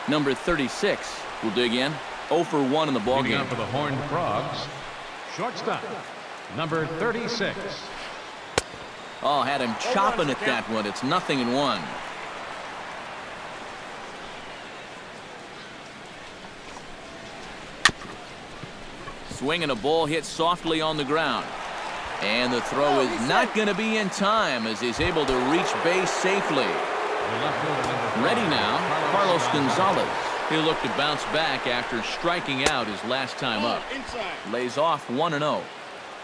Number 36 will dig in. 0 for 1 in the ball game. For the Horned Frogs, shortstop, number 36. Oh, had him chopping at that one. It's 0-1. Swinging a ball hit softly on the ground. And the throw is not going to be in time as he's able to reach base safely. Ready now, Carlos Gonzalez. He'll look to bounce back after striking out his last time up. Lays off 1-0.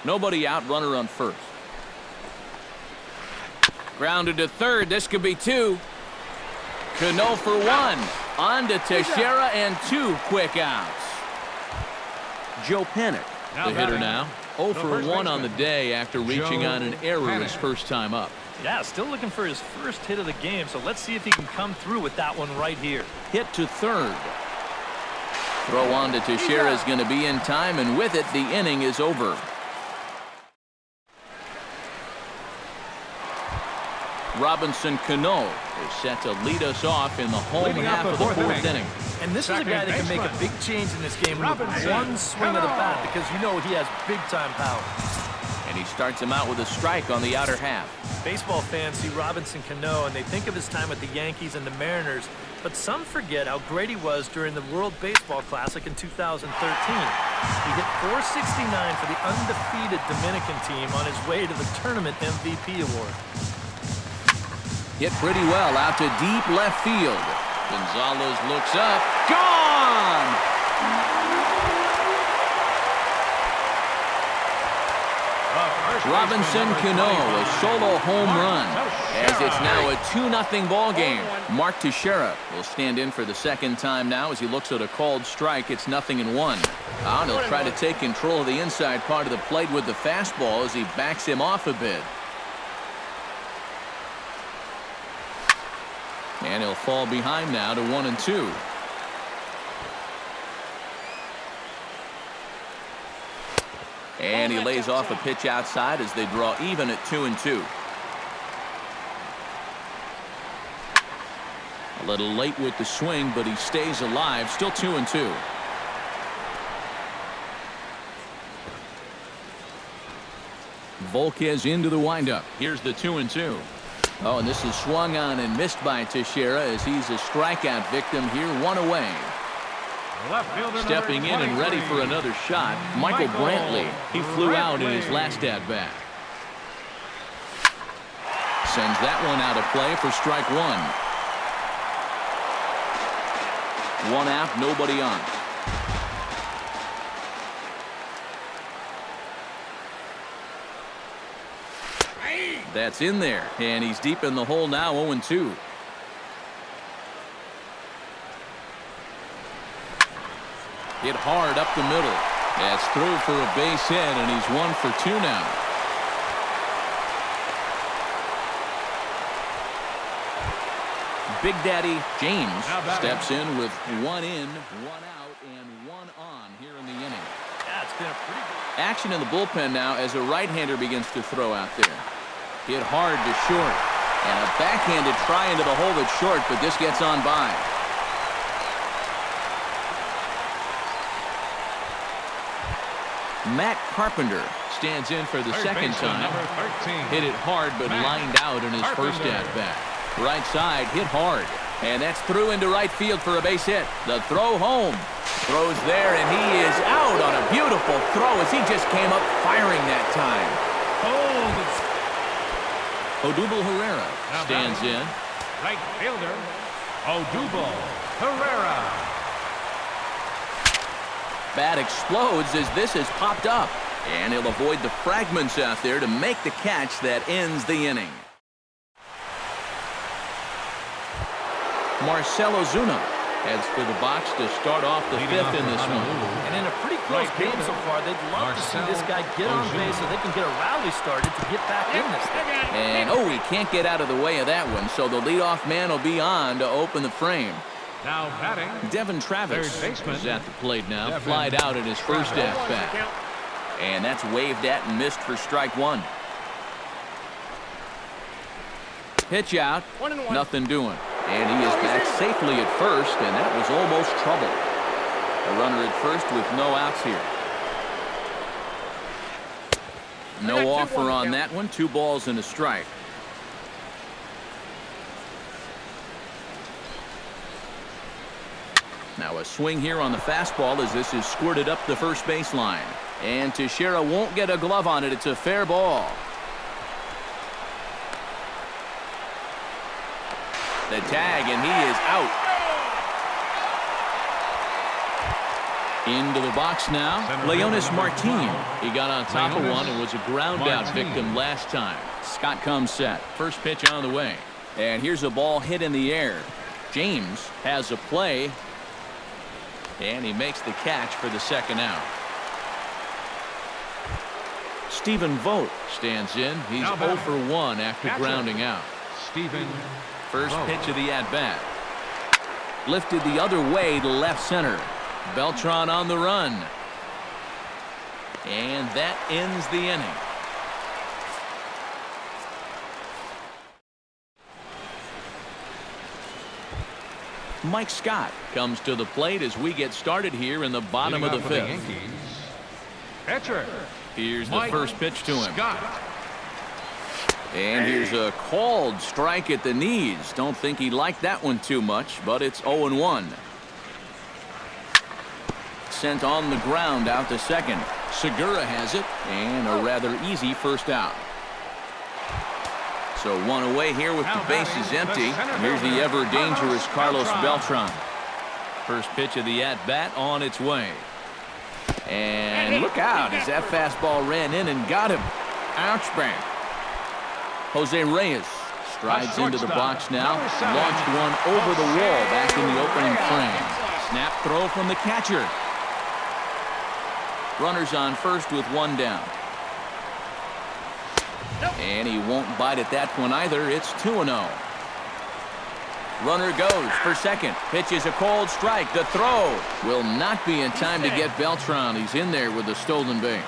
Nobody out, runner on first. Grounded to third. This could be 2. Cano for 1. On to Teixeira and 2 quick outs. Joe Panik, the hitter now. 0 for 1 on the day after reaching on an error his first time up. Yeah, still looking for his first hit of the game, so let's see if he can come through with that one right here. Hit to third. Throw on to Teixeira is going to be in time, and with it, the inning is over. Robinson Cano is set to lead us off in the home half of the fourth inning. And this is a guy that can make a big change in this game with one swing of the bat, because you know he has big-time power. And he starts him out with a strike on the outer half. Baseball fans see Robinson Cano, and they think of his time with the Yankees and the Mariners, but some forget how great he was during the World Baseball Classic in 2013. He hit .469 for the undefeated Dominican team on his way to the tournament MVP award. Hit pretty well out to deep left field. Gonzalez looks up. Gone! Robinson Cano, a solo home run, as it's now a 2-0 ball game. Mark Teixeira will stand in for the second time now as he looks at a called strike. It's 0-1. And he'll try to take control of the inside part of the plate with the fastball as he backs him off a bit. And he'll fall behind now to 1-2. And he lays off a pitch outside as they draw even at 2-2. A little late with the swing, but he stays alive. Still 2-2. Volquez into the windup. Here's the 2-2. Oh, and this is swung on and missed by Teixeira as he's a strikeout victim here, 1 away. Stepping in and ready for another shot, Michael Brantley. He flew out in his last at-bat. Sends that one out of play for strike 1. 1 out, nobody on. That's in there, and he's deep in the hole now, 0-2. Hit hard up the middle. That's through for a base hit, and he's 1 for 2 now. Big Daddy James steps in with 1 in, 1 out, and 1 on here in the inning. Yeah, it's been a pretty good action in the bullpen now as a right-hander begins to throw out there. Hit hard to short, and a backhanded try into the hole that's short, but this gets on by. Matt Carpenter stands in for the second time. Hit it hard, but lined out in his first at-bat. Right side, hit hard, and that's through into right field for a base hit. The throw home. Throws there, and he is out on a beautiful throw as he just came up firing that time. Odubel Herrera stands in. Right fielder, Odubel Herrera. Bat explodes as this has popped up, and he'll avoid the fragments out there to make the catch that ends the inning. Marcell Ozuna heads for the box to start off the fifth in this one. And in a pretty close game so far, they'd love to see this guy get on base so they can get a rally started to get back in this thing. And he can't get out of the way of that one, so the leadoff man will be on to open the frame. Now batting, Devin Travis is at the plate now, flied out in his first at-bat. And that's waved at and missed for strike 1. Pitch out, nothing doing. And he is back safely at first, and that was almost trouble. A runner at first with no outs here. No offer on that one. 2 balls and a strike. Now a swing here on the fastball as this is squirted up the first baseline. And Teixeira won't get a glove on it. It's a fair ball. The tag, and he is out. Into the box now, Leonis Martin. He got on top of one and was a ground out victim last time. Scott comes set. First pitch on the way. And here's a ball hit in the air. James has a play. And he makes the catch for the second out. Stephen Vogt stands in. He's 0 for 1 after grounding out. Stephen First pitch of the at-bat. Lifted the other way to left center. Beltran on the run. And that ends the inning. Mike Scott comes to the plate as we get started here in the bottom of the 5th. Catcher. Here's the first pitch to him. Scott. And here's a called strike at the knees. Don't think he liked that one too much, but it's 0-1. Sent on the ground out to second. Segura has it, and a rather easy first out. So one away here with the bases empty. And here's the ever-dangerous Carlos Beltran. First pitch of the at-bat on its way. And look out as that fastball ran in and got him. Ouch bang. Jose Reyes strides into the box now. Launched one over the wall back in the opening frame. Snap throw from the catcher. Runners on first with 1 down. And he won't bite at that one either. It's 2-0. Runner goes for second. Pitches a cold strike. The throw will not be in time to get Beltran. He's in there with a stolen base.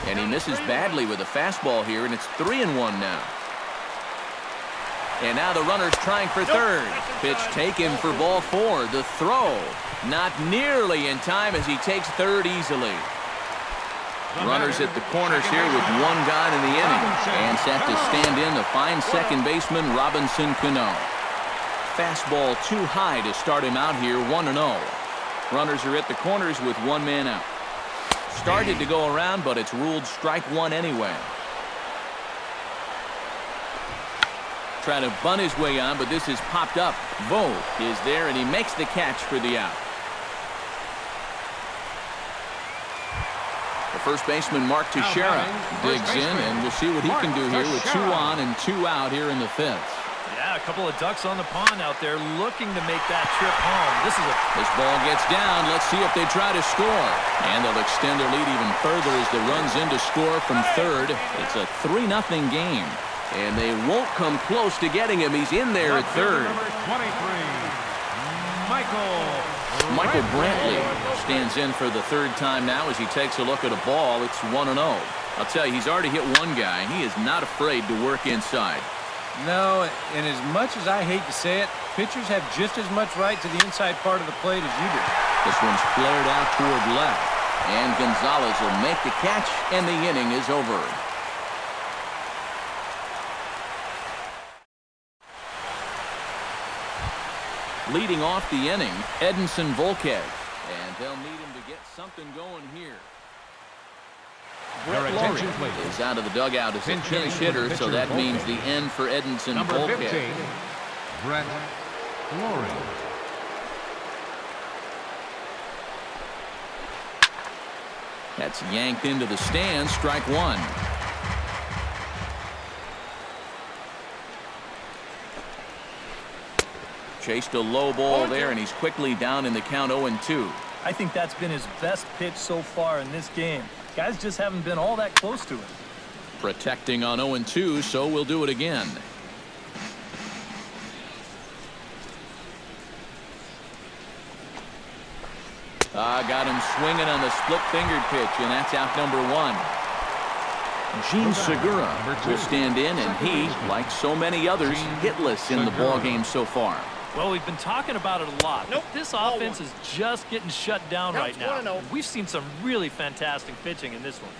And he misses badly with a fastball here, and it's 3-1 now. And now the runner's trying for third. Pitch taken for ball 4. The throw not nearly in time as he takes third easily. Runners at the corners here with 1 gone in the inning. And set to stand in the fine second baseman Robinson Cano. Fastball too high to start him out here, 1-0. Runners are at the corners with 1 man out. Started to go around, but it's ruled strike 1 anyway. Trying to bunt his way on, but this is popped up. Vogt is there, and he makes the catch for the out. The first baseman, Mark Teixeira, digs in, and we'll see what he can do here with 2 on and 2 out here in the 5th. Yeah, a couple of ducks on the pond out there looking to make that trip home. This ball gets down. Let's see if they try to score. And they'll extend their lead even further as the run's in to score from third. It's a 3-0 game. And they won't come close to getting him. He's in there at third. Michael Brantley stands in for the 3rd time now as he takes a look at a ball. It's 1-0. I'll tell you, he's already hit 1 guy. He is not afraid to work inside. No, and as much as I hate to say it, pitchers have just as much right to the inside part of the plate as you do. This one's flared out toward left. And Gonzalez will make the catch, and the inning is over. Leading off the inning, Edinson Volquez. And they'll need him to get something going here. Brett Laurie is out of the dugout as a pinch hitter, so that means the end for Edinson Volquez. 15, Brett Laurie. That's yanked into the stands, strike 1. Chased a low ball there, and he's quickly down in the count 0-2. I think that's been his best pitch so far in this game. Guys just haven't been all that close to it. Protecting on 0-2, so we'll do it again. Got him swinging on the split-fingered pitch, and that's out number 1. Gene Segura will stand in, and he, like so many others, hitless in the ball game so far. Well, we've been talking about it a lot. Nope. This offense is just getting shut down right now. We've seen some really fantastic pitching in this one.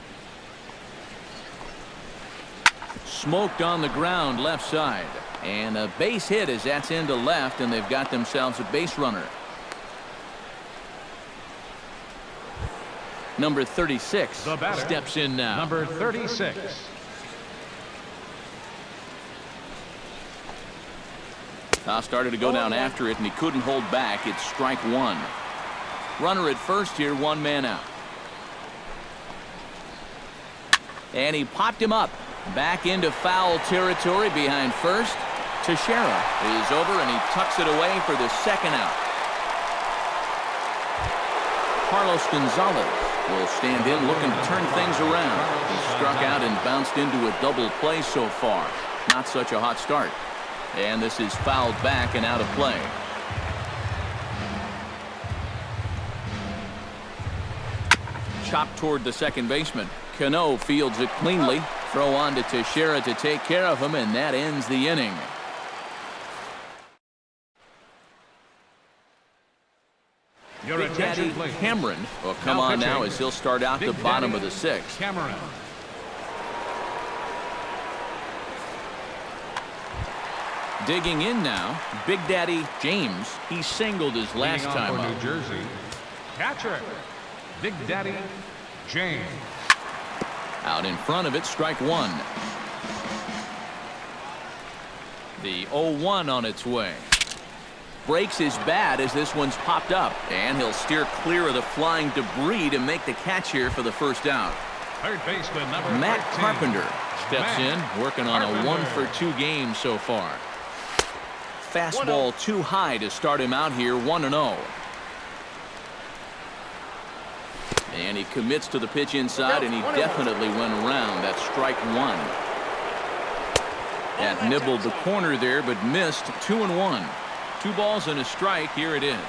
Smoked on the ground left side. And a base hit as that's into left, and they've got themselves a base runner. Number 36 steps in now. Number 36. Started to go down after it, and he couldn't hold back. It's strike one. Runner at first here, one man out. And he popped him up. Back into foul territory behind first. Teixeira is over, and he tucks it away for the second out. Carlos Gonzalez will stand in looking to turn things around. He struck out and bounced into a double play so far. Not such a hot start. And this is fouled back and out of play. Chopped toward the second baseman. Cano fields it cleanly. Throw on to Teixeira to take care of him, and that ends the inning. Your Big Daddy attention, please. Cameron will come on now as he'll start out the bottom of the sixth. Cameron. Digging in now, Big Daddy James. He singled his last Leading off time for up. New Jersey, catcher, Big Daddy James. Out in front of it, strike one. The 0-1 on its way. Breaks his bat as this one's popped up, and he'll steer clear of the flying debris to make the catch here for the first out. Third baseman, number Matt 13. Carpenter steps in, working on a 1-for-2 game so far. Fastball too high to start him out here, 1-0. And he commits to the pitch inside, and he definitely went around. That's strike one. That nibbled the corner there, but missed. 2-1. 2 balls and a strike. Here it is.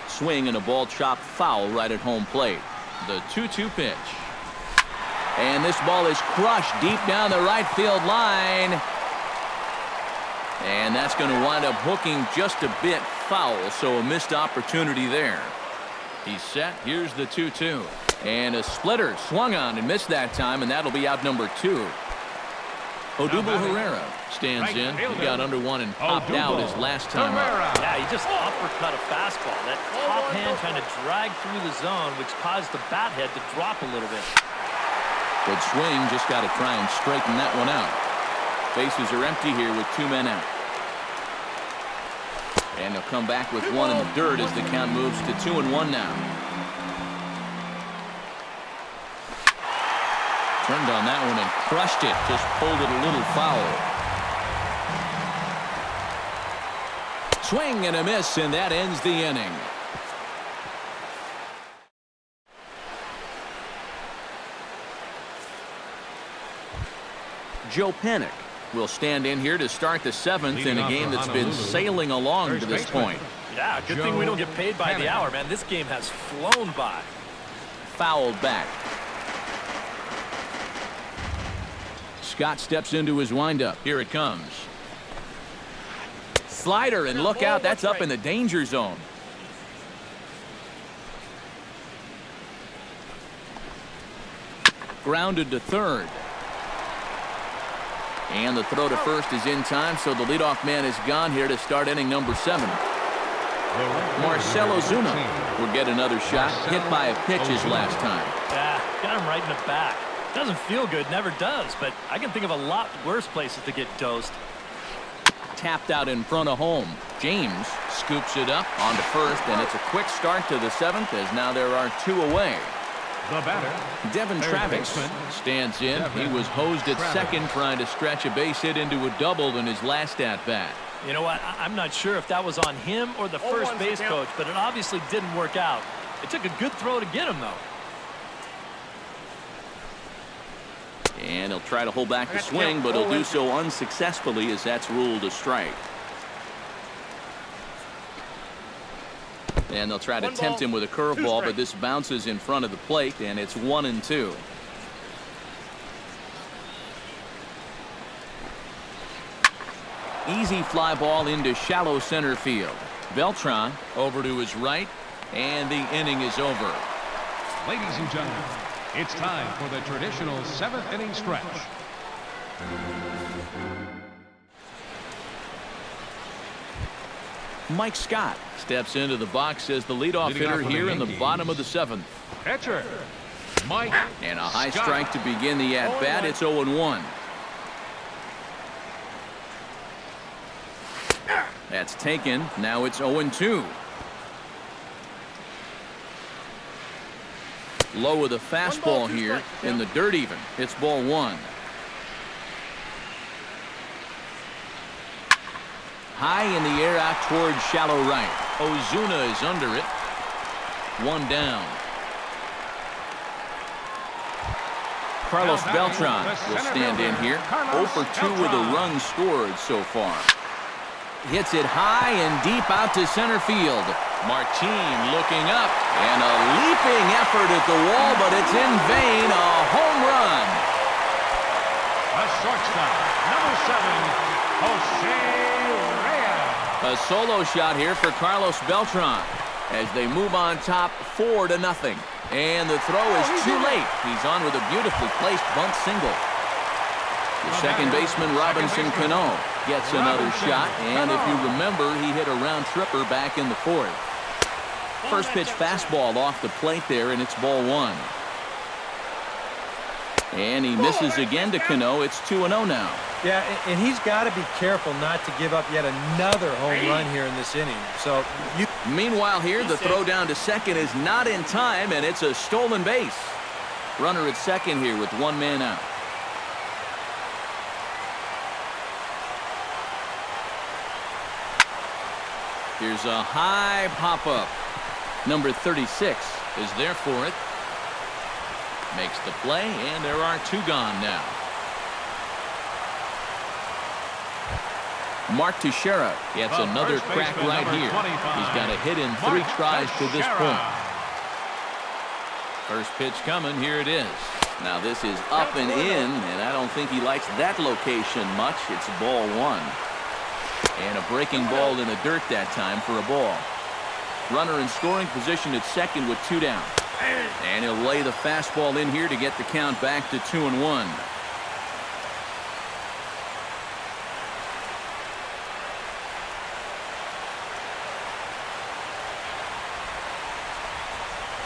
Swing and a ball chopped foul right at home plate. The 2-2 pitch. And this ball is crushed deep down the right field line. And that's going to wind up hooking just a bit foul, so a missed opportunity there. He's set. Here's the 2-2. And a splitter swung on and missed that time, and that'll be out number 2. Odubel Herrera stands in. He got under one and popped out his last time out. Yeah, he just uppercut a fastball. That top hand trying to drag through the zone, which caused the bat head to drop a little bit. Good swing. Just got to try and straighten that one out. Bases are empty here with 2 men out. And he'll come back with one in the dirt as the count moves to 2-1 now. Turned on that one and crushed it. Just pulled it a little foul. Swing and a miss, and that ends the inning. Joe Panik will stand in here to start the 7th in a game that's been sailing along to this point. Yeah, good thing we don't get paid by the hour, man. This game has flown by. Fouled back. Scott steps into his windup. Here it comes. Slider, and look out. That's up in the danger zone. Grounded to third. And the throw to first is in time, so the leadoff man is gone here to start inning number 7. Marcell Ozuna will get another shot. Hit by a pitch his last time. Yeah, got him right in the back. Doesn't feel good, never does, but I can think of a lot worse places to get dosed. Tapped out in front of home. James scoops it up onto first, and it's a quick start to the 7th as now there are 2 away. The batter, Devin Travis stands in. He was hosed at second trying to stretch a base hit into a double in his last at-bat. You know what? I'm not sure if that was on him or the first base coach, but it obviously didn't work out. It took a good throw to get him, though. And he'll try to hold back the swing, but he'll do so unsuccessfully as that's ruled a strike. And they'll try to tempt him with a curveball, but this bounces in front of the plate, and it's 1-2. Easy fly ball into shallow center field. Beltran over to his right, and the inning is over. Ladies and gentlemen, it's time for the traditional 7th inning stretch. Mike Scott steps into the box as the leadoff hitter here in the bottom of the 7th. Pitcher, Mike And a high Scott. strike to begin the at-bat. It's 0-1. That's taken. Now it's 0-2. Low with a fastball here in the dirt even. It's ball 1. High in the air out towards shallow right. Ozuna is under it. 1 down. Carlos Beltran will stand in here. 0 for 2 with a run scored so far. Hits it high and deep out to center field. Martin looking up, and a leaping effort at the wall, but it's in vain. A home run. A shortstop, number 7, Jose Reyes. A solo shot here for Carlos Beltran as they move on top 4-0. And the throw is too late. He's on with a beautifully placed bunt single. The second baseman, Robinson Cano, gets another shot. And if you remember, he hit a round tripper back in the 4th. First pitch fastball off the plate there, and it's ball 1. And he misses again to Cano. It's 2-0 now. Yeah, and he's got to be careful not to give up yet another home run here in this inning. So Meanwhile here, the throw down to second is not in time, and it's a stolen base. Runner at second here with 1 man out. Here's a high pop-up. Number 36 is there for it. Makes the play, and there are 2 gone now. Mark Teixeira gets another crack right here. He's got a hit in 3 tries to this point. First pitch coming. Here it is. Now this is up and in, and I don't think he likes that location much. It's ball 1. And a breaking ball in the dirt that time for a ball. Runner in scoring position at second with 2 down. And he'll lay the fastball in here to get the count back to 2-1.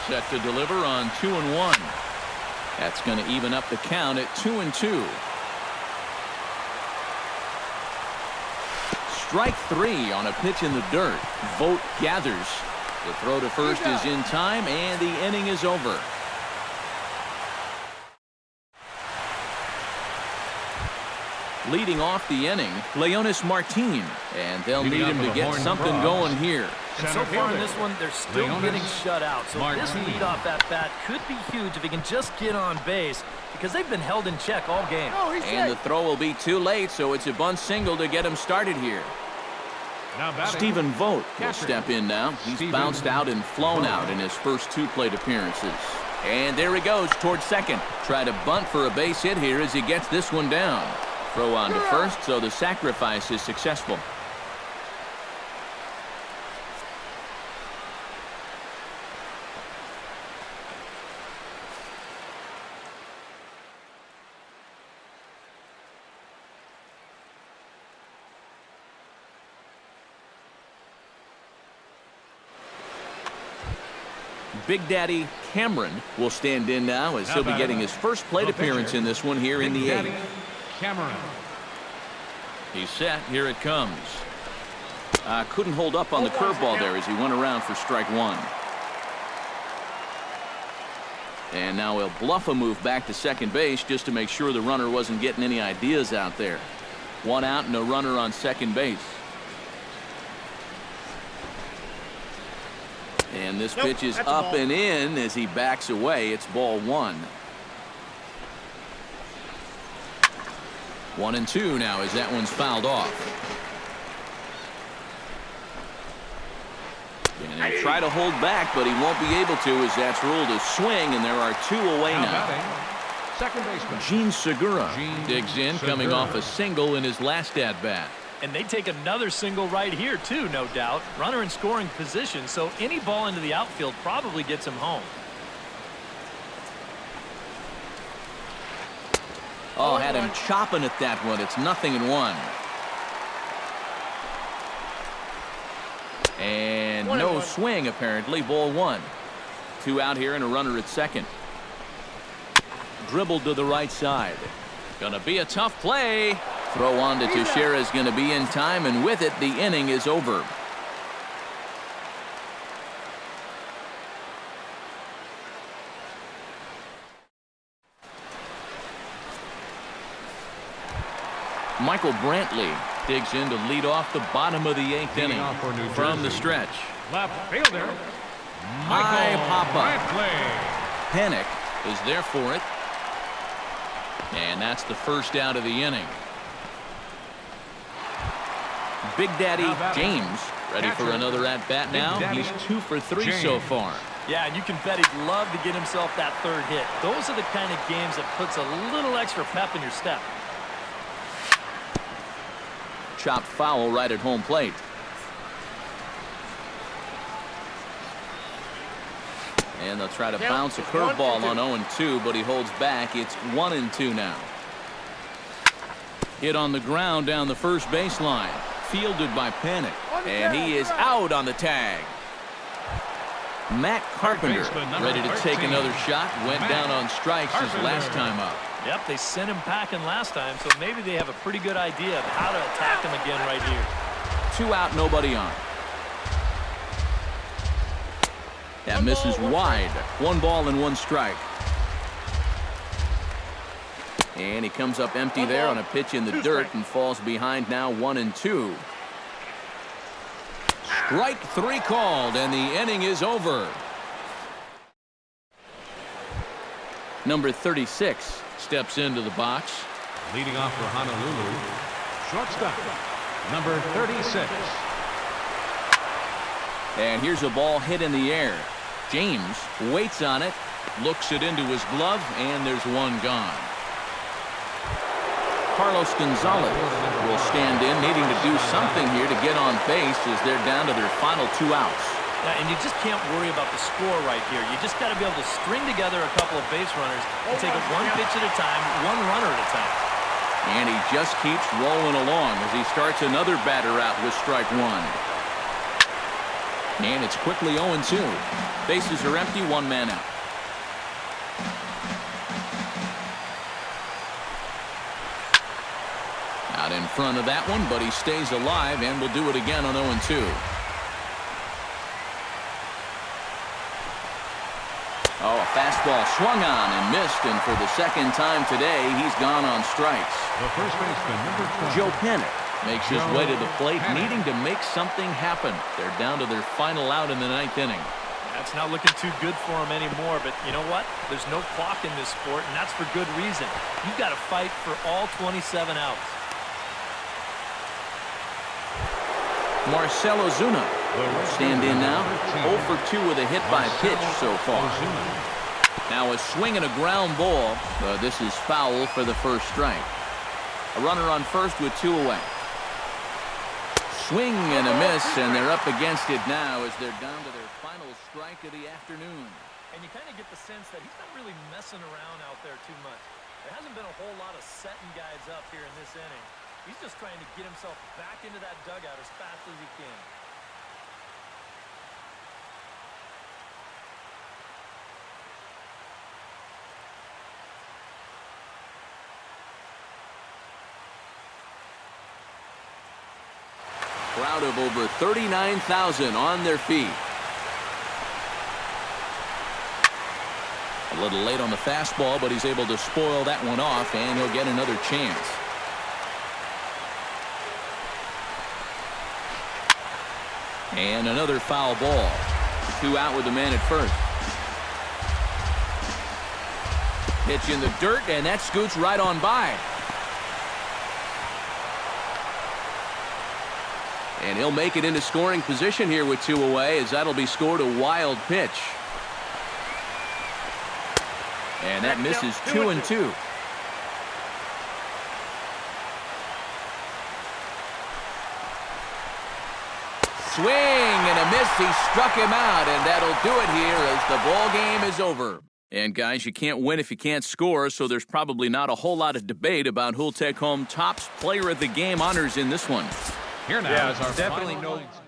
Set to deliver on 2-1. That's going to even up the count at 2-2. Strike 3 on a pitch in the dirt. Vogt gathers. The throw to first is in time, and the inning is over. Leading off the inning, Leonis Martin, and they'll need him to get something going here. And so far in this one, they're still getting shut out. So this leadoff at bat could be huge if he can just get on base, because they've been held in check all game. And the throw will be too late, so it's a bunt single to get him started here. Stephen Vogt will step in now. He's bounced out and flown out in his first 2 plate appearances. And there he goes towards second. Try to bunt for a base hit here as he gets this one down. Throw on to first, so the sacrifice is successful. Big Daddy Cameron will stand in now as he'll be getting his first plate appearance in this one here in the 8th. Cameron. He's set. Here it comes. Couldn't hold up on the curveball there as he went around for strike 1. And now he'll bluff a move back to second base just to make sure the runner wasn't getting any ideas out there. 1 out and a runner on second base. And this pitch is up and in as he backs away. It's ball 1. 1-2 now as that one's fouled off. And he'll try to hold back, but he won't be able to as that's ruled a swing, and there are 2 away now. Second baseman Gene Segura digs in, coming off a single in his last at-bat. And they take another single right here, too, no doubt. Runner in scoring position, so any ball into the outfield probably gets him home. Oh, had him chopping at that one. It's 0-1. And no swing, apparently. Ball 1. 2 out here and a runner at second. Dribbled to the right side. Gonna be a tough play. Throw on to Teixeira is going to be in time, and with it, the inning is over. Michael Brantley digs in to lead off the bottom of the 8th inning from the stretch. Left fielder, High pop-up. Brantley. Panic is there for it. And that's the first out of the inning. Big Daddy James ready for another at-bat now. He's 2 for 3 so far. Yeah, and you can bet he'd love to get himself that 3rd hit. Those are the kind of games that puts a little extra pep in your step. Chopped foul right at home plate. And they'll try to bounce a curveball on 0-2, but he holds back. It's 1-2 now. Hit on the ground down the first baseline. Fielded by Panic. And he is out on the tag. Matt Carpenter ready to take another shot. Went down on strikes his last time up. Yep, they sent him packing last time, so maybe they have a pretty good idea of how to attack him again right here. 2 out, nobody on. That misses wide. 1 ball and 1 strike. And he comes up empty there on a pitch in the dirt and falls behind now 1-2. Strike 3 called, and the inning is over. Number 36 steps into the box. Leading off for Honolulu, shortstop, number 36. And here's a ball hit in the air. James waits on it, looks it into his glove, and there's 1 gone. Carlos Gonzalez will stand in, needing to do something here to get on base as they're down to their final 2 outs. Yeah, and you just can't worry about the score right here. You just got to be able to string together a couple of base runners and take it 1 pitch at a time, 1 runner at a time. And he just keeps rolling along as he starts another batter out with strike 1. And it's quickly 0-2. Bases are empty, 1 man out. Out in front of that one, but he stays alive and will do it again on 0-2. Oh, a fastball swung on and missed, and for the 2nd time today, he's gone on strikes. The first baseman, number 12. Joe Panic makes his way to the plate, needing to make something happen. They're down to their final out in the 9th inning. That's not looking too good for him anymore, but you know what? There's no clock in this sport, and that's for good reason. You've got to fight for all 27 outs. Marcell Ozuna will stand in now. 0 for 2 with a hit by pitch so far. Now a swing and a ground ball. This is foul for the first strike. A runner on first with 2 away. Swing and a miss, and they're up against it now as they're down to their final strike of the afternoon. And you kind of get the sense that he's not really messing around out there too much. There hasn't been a whole lot of setting guys up here in this inning. He's just trying to get himself back into that dugout as fast as he can. Crowd of over 39,000 on their feet. A little late on the fastball, but he's able to spoil that one off, and he'll get another chance. And another foul ball. 2 out with the man at first. Pitch in the dirt, and that scoots right on by. And he'll make it into scoring position here with 2 away, as that'll be scored a wild pitch. And that misses 2-2. Swing and a miss. He struck him out, and that'll do it here as the ball game is over. And guys, you can't win if you can't score, so there's probably not a whole lot of debate about who'll take home Topps Player of the Game honors in this one. Here now is our definitely final no points.